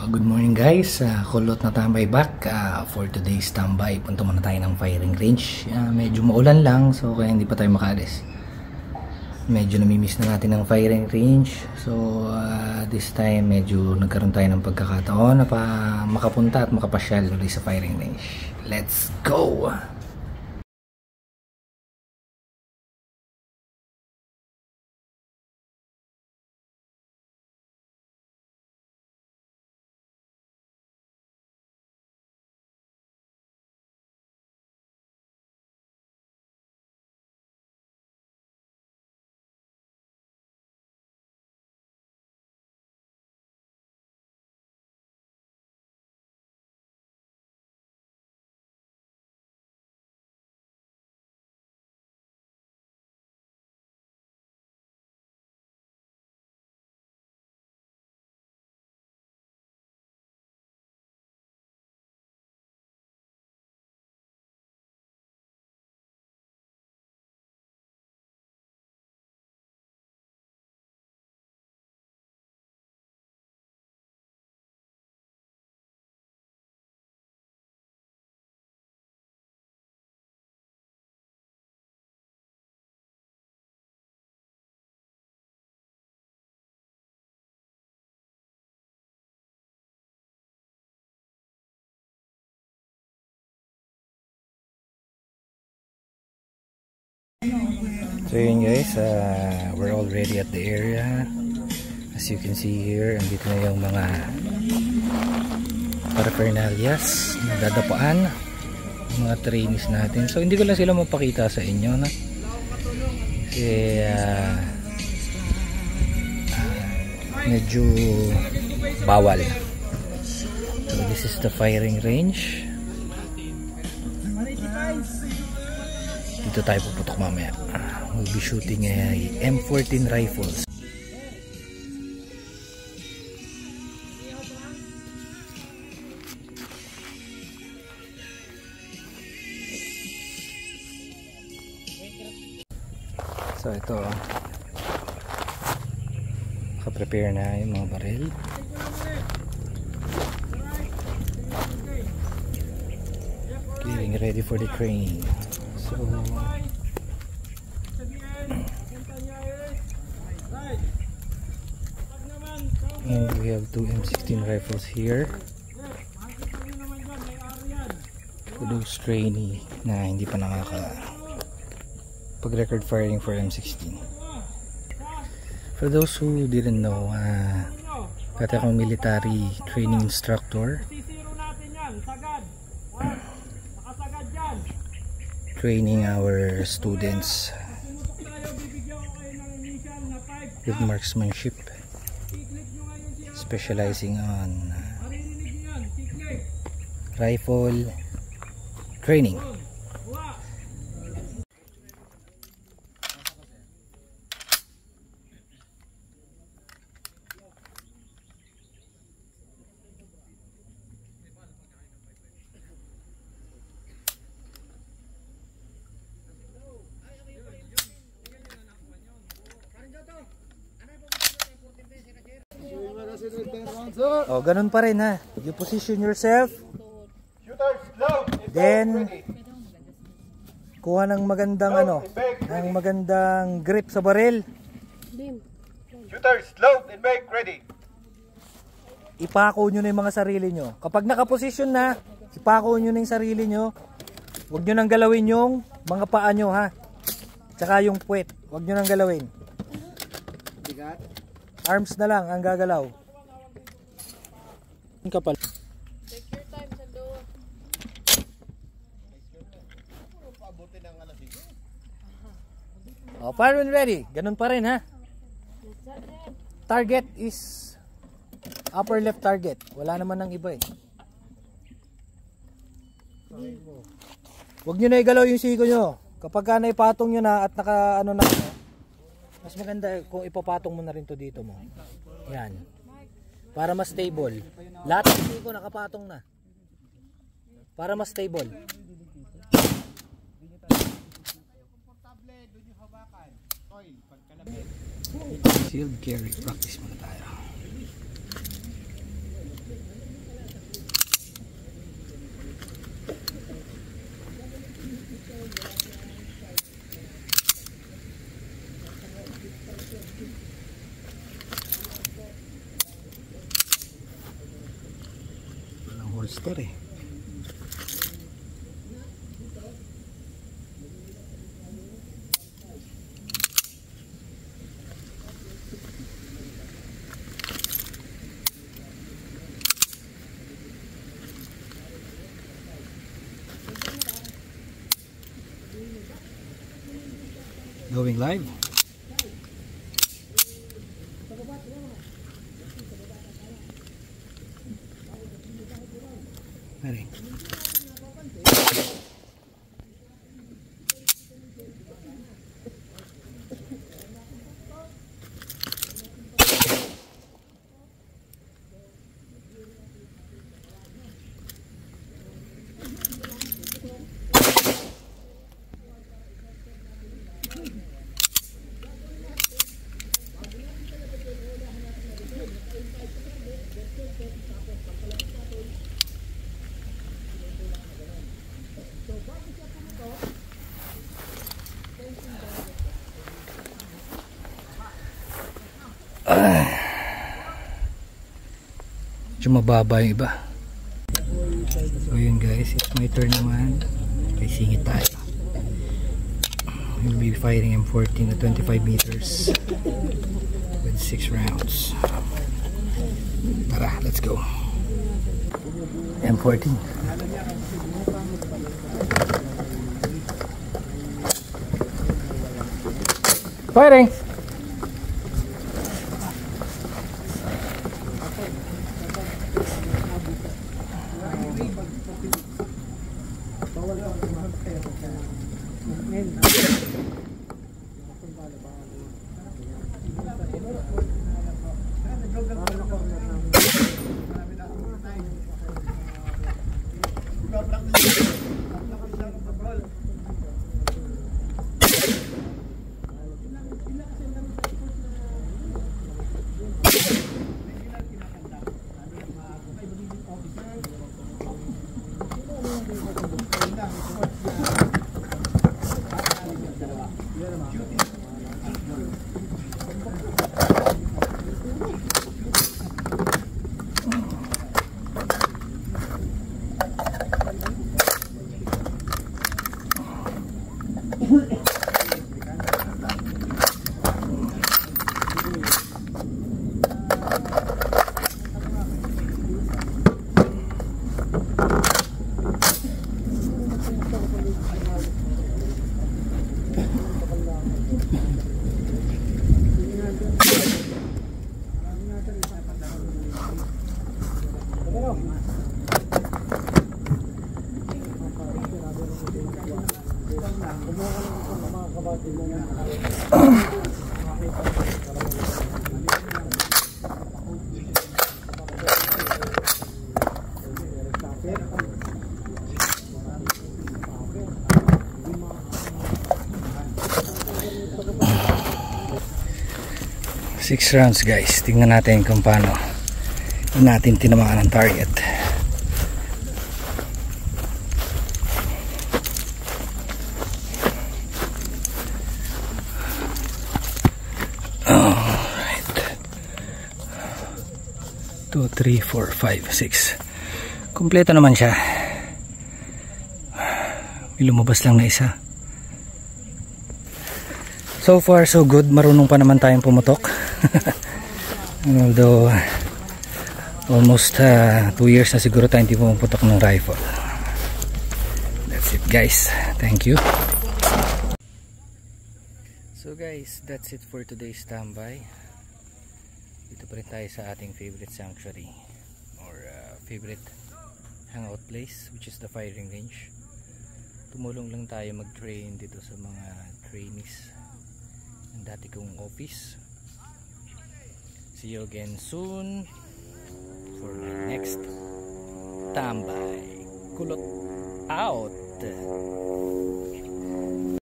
Good morning guys, kulot na tambay back for today's tambay. Punta muna tayo ng firing range. Medyo maulan lang, so kaya hindi pa tayo makaalis. Medyo namimiss na natin ng firing range. So this time medyo nagkaroon tayo ng pagkakataon na makapunta at makapasyal ulit sa firing range. Let's go! So yun guys, we're already at the area. As you can see here, andito na yung mga paraphernalias na dadapaan, mga trainees natin. So hindi ko lang sila mapakita sa inyo, no? Kasi medyo bawal. So this is the firing range. Dito tayo puputok mamaya. We'll be shooting M14 rifles. So ito, naka-prepare na yung mga baril. Getting ready for the training. So and we have two M16 rifles here for those trainee na hindi pa pag-record firing for M16. For those who didn't know, dati akong military training instructor, training our students with marksmanship, specializing on rifle training. Oh, ganun pa rin ha. You position yourself. Then kuha ng magandang ng magandang grip sa baril. Shooters, load and make ready. Ipako nyo na yung mga sarili nyo. Kapag nakaposisyon na, ipako nyo na yung sarili nyo. Huwag nyo nang galawin yung mga paa nyo ha. Tsaka yung puwet. Huwag nyo nang galawin. Arms na lang ang gagalaw. Kapal. Take your time sa doon. Oh, fire when ready. Ganun pa rin ha. Target is upper left target. Wala naman ng iba eh. Huwag nyo na igalaw yung siko nyo. Kapag ka naipatong nyo na at naka na, mas maganda kung ipapatong mo na rin to dito mo. Yan. Para mas stable. Lahat ng siko nakapatong na. Para mas stable. Sealed carry. Practice muna tayo. holster eh. Going live. Ready. Medyo mababa yung iba. So yun guys, it's my turn naman. Okay, singit tayo. We'll be firing M14 at 25 meters with 6 rounds. Tara, let's go. M14. Firing! Six rounds guys, tingnan natin kung paano natin tinamaan ang target. Alright, 2, 3, 4, 5, 6. Kompleto naman siya. May lumabas lang na isa. So far so good, marunong pa naman tayong pumutok. Although almost 2 years na siguro tayo hindi pumuputok ng rifle. That's it guys, thank you. So guys, that's it for today's standby. Dito pa rin tayo sa ating favorite sanctuary or favorite hangout place, which is the firing range. Tumulong lang tayo mag-train dito sa mga trainees ng dati kong office. See you again soon for my next tambay. Kulot out!